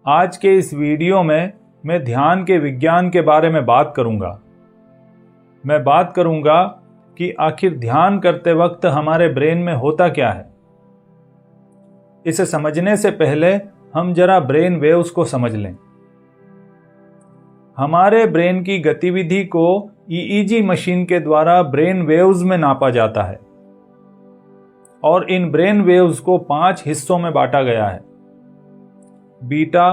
आज के इस वीडियो में मैं ध्यान के विज्ञान के बारे में बात करूंगा। मैं बात करूंगा कि आखिर ध्यान करते वक्त हमारे ब्रेन में होता क्या है। इसे समझने से पहले हम जरा ब्रेन वेव्स को समझ लें। हमारे ब्रेन की गतिविधि को ईईजी मशीन के द्वारा ब्रेन वेव्स में नापा जाता है और इन ब्रेन वेव्स को 5 हिस्सों में बांटा गया है: बीटा,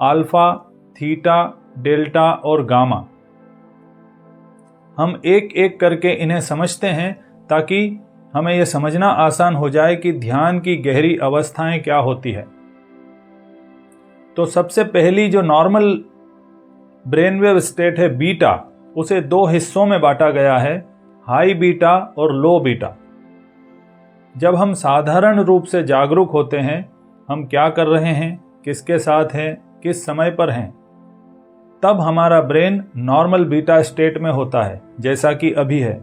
अल्फा, थीटा, डेल्टा और गामा। हम एक एक करके इन्हें समझते हैं ताकि हमें यह समझना आसान हो जाए कि ध्यान की गहरी अवस्थाएं क्या होती है। तो सबसे पहली जो नॉर्मल ब्रेनवेव स्टेट है बीटा, उसे 2 हिस्सों में बांटा गया है: हाई बीटा और लो बीटा। जब हम साधारण रूप से जागरूक होते हैं, हम क्या कर रहे हैं, किसके साथ हैं, किस समय पर हैं, तब हमारा ब्रेन नॉर्मल बीटा स्टेट में होता है, जैसा कि अभी है।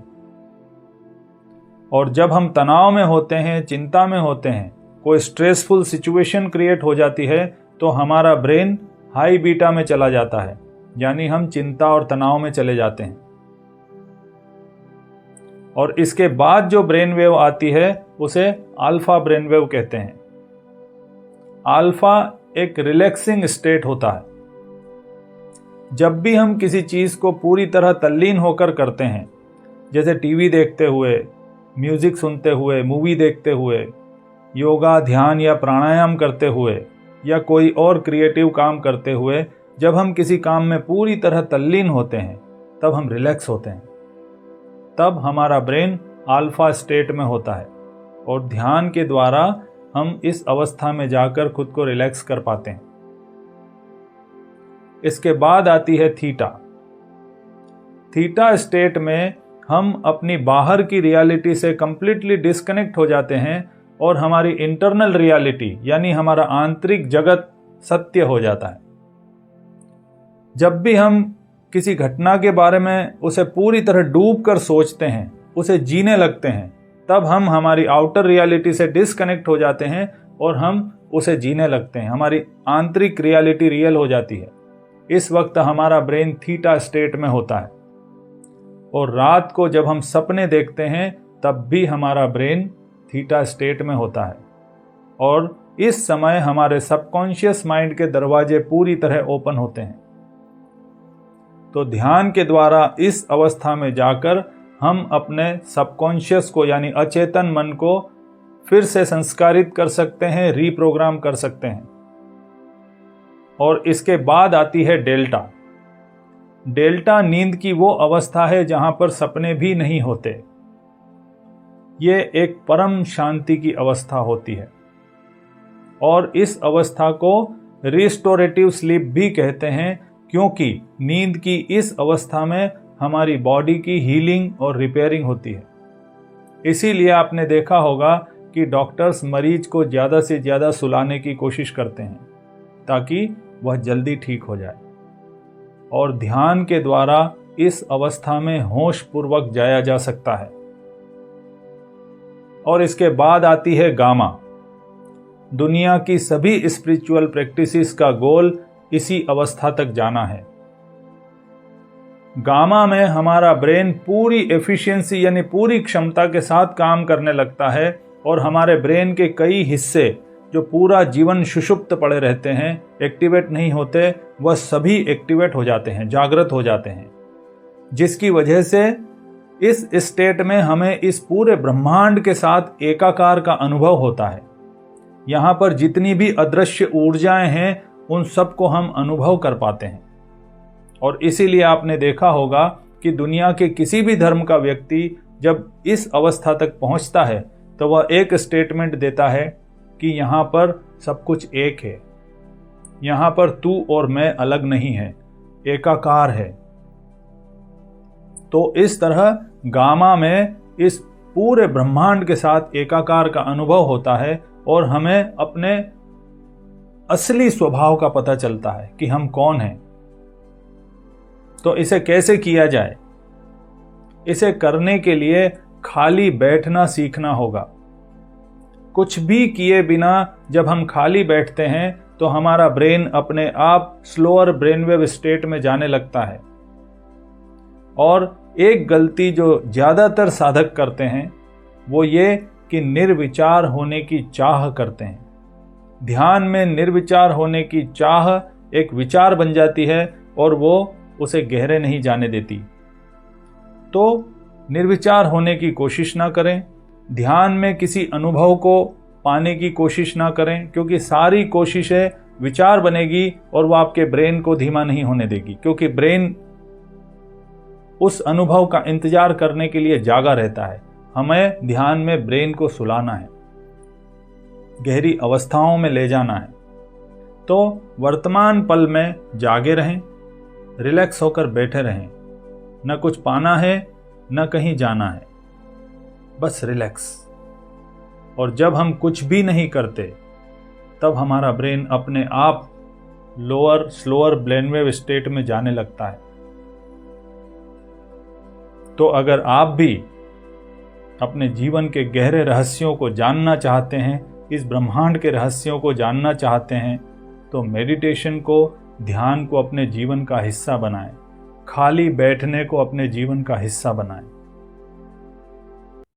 और जब हम तनाव में होते हैं, चिंता में होते हैं, कोई स्ट्रेसफुल सिचुएशन क्रिएट हो जाती है, तो हमारा ब्रेन हाई बीटा में चला जाता है, यानी हम चिंता और तनाव में चले जाते हैं। और इसके बाद जो ब्रेन वेव आती है उसे अल्फा ब्रेन वेव कहते हैं। अल्फा एक रिलैक्सिंग स्टेट होता है। जब भी हम किसी चीज को पूरी तरह तल्लीन होकर करते हैं, जैसे टीवी देखते हुए, म्यूजिक सुनते हुए, मूवी देखते हुए, योगा, ध्यान या प्राणायाम करते हुए या कोई और क्रिएटिव काम करते हुए, जब हम किसी काम में पूरी तरह तल्लीन होते हैं तब हम रिलैक्स होते हैं। तब हमारा ब्रेन अल्फा स्टेट में होता है और ध्यान के द्वारा हम इस अवस्था में जाकर खुद को रिलैक्स कर पाते हैं। इसके बाद आती है थीटा। थीटा स्टेट में हम अपनी बाहर की रियलिटी से कंप्लीटली डिस्कनेक्ट हो जाते हैं और हमारी इंटरनल रियलिटी यानी हमारा आंतरिक जगत सत्य हो जाता है। जब भी हम किसी घटना के बारे में उसे पूरी तरह डूब कर सोचते हैं, उसे जीने लगते हैं, तब हम हमारी आउटर रियलिटी से डिस्कनेक्ट हो जाते हैं और हम उसे जीने लगते हैं। हमारी आंतरिक रियलिटी रियल हो जाती है। इस वक्त हमारा ब्रेन थीटा स्टेट में होता है। और रात को जब हम सपने देखते हैं तब भी हमारा ब्रेन थीटा स्टेट में होता है और इस समय हमारे सबकॉन्शियस माइंड के दरवाजे पूरी तरह ओपन होते हैं। तो ध्यान के द्वारा इस अवस्था में जाकर हम अपने सबकॉन्शियस को यानी अचेतन मन को फिर से संस्कारित कर सकते हैं, रीप्रोग्राम कर सकते हैं। और इसके बाद आती है डेल्टा। डेल्टा नींद की वो अवस्था है जहां पर सपने भी नहीं होते। ये एक परम शांति की अवस्था होती है और इस अवस्था को रिस्टोरेटिव स्लीप भी कहते हैं, क्योंकि नींद की इस अवस्था में हमारी बॉडी की हीलिंग और रिपेयरिंग होती है। इसीलिए आपने देखा होगा कि डॉक्टर्स मरीज को ज़्यादा से ज़्यादा सुलाने की कोशिश करते हैं ताकि वह जल्दी ठीक हो जाए। और ध्यान के द्वारा इस अवस्था में होश पूर्वक जाया जा सकता है। और इसके बाद आती है गामा। दुनिया की सभी स्पिरिचुअल प्रैक्टिसेस का गोल इसी अवस्था तक जाना है। गामा में हमारा ब्रेन पूरी एफिशिएंसी यानी पूरी क्षमता के साथ काम करने लगता है और हमारे ब्रेन के कई हिस्से जो पूरा जीवन सुषुप्त पड़े रहते हैं, एक्टिवेट नहीं होते, वह सभी एक्टिवेट हो जाते हैं, जागृत हो जाते हैं, जिसकी वजह से इस स्टेट में हमें इस पूरे ब्रह्मांड के साथ एकाकार का अनुभव होता है। यहाँ पर जितनी भी अदृश्य ऊर्जाएं हैं उन सबको हम अनुभव कर पाते हैं। और इसीलिए आपने देखा होगा कि दुनिया के किसी भी धर्म का व्यक्ति जब इस अवस्था तक पहुंचता है तो वह एक स्टेटमेंट देता है कि यहाँ पर सब कुछ एक है, यहाँ पर तू और मैं अलग नहीं है, एकाकार है। तो इस तरह गामा में इस पूरे ब्रह्मांड के साथ एकाकार का अनुभव होता है और हमें अपने असली स्वभाव का पता चलता है कि हम कौन हैं। तो इसे कैसे किया जाए? इसे करने के लिए खाली बैठना सीखना होगा। कुछ भी किए बिना जब हम खाली बैठते हैं तो हमारा ब्रेन अपने आप स्लोअर ब्रेनवेव स्टेट में जाने लगता है। और एक गलती जो ज़्यादातर साधक करते हैं वो ये कि निर्विचार होने की चाह करते हैं। ध्यान में निर्विचार होने की चाह एक विचार बन जाती है और वो उसे गहरे नहीं जाने देती। तो निर्विचार होने की कोशिश ना करें, ध्यान में किसी अनुभव को पाने की कोशिश ना करें, क्योंकि सारी कोशिशें विचार बनेगी और वो आपके ब्रेन को धीमा नहीं होने देगी, क्योंकि ब्रेन उस अनुभव का इंतजार करने के लिए जागा रहता है। हमें ध्यान में ब्रेन को सुलाना है, गहरी अवस्थाओं में ले जाना है। तो वर्तमान पल में जागे रहें, रिलैक्स होकर बैठे रहें। न कुछ पाना है न कहीं जाना है, बस रिलैक्स। और जब हम कुछ भी नहीं करते तब हमारा ब्रेन अपने आप लोअर स्लोअर ब्रेनवेव स्टेट में जाने लगता है। तो अगर आप भी अपने जीवन के गहरे रहस्यों को जानना चाहते हैं, इस ब्रह्मांड के रहस्यों को जानना चाहते हैं, तो मेडिटेशन को, ध्यान को अपने जीवन का हिस्सा बनाएं। खाली बैठने को अपने जीवन का हिस्सा बनाएं।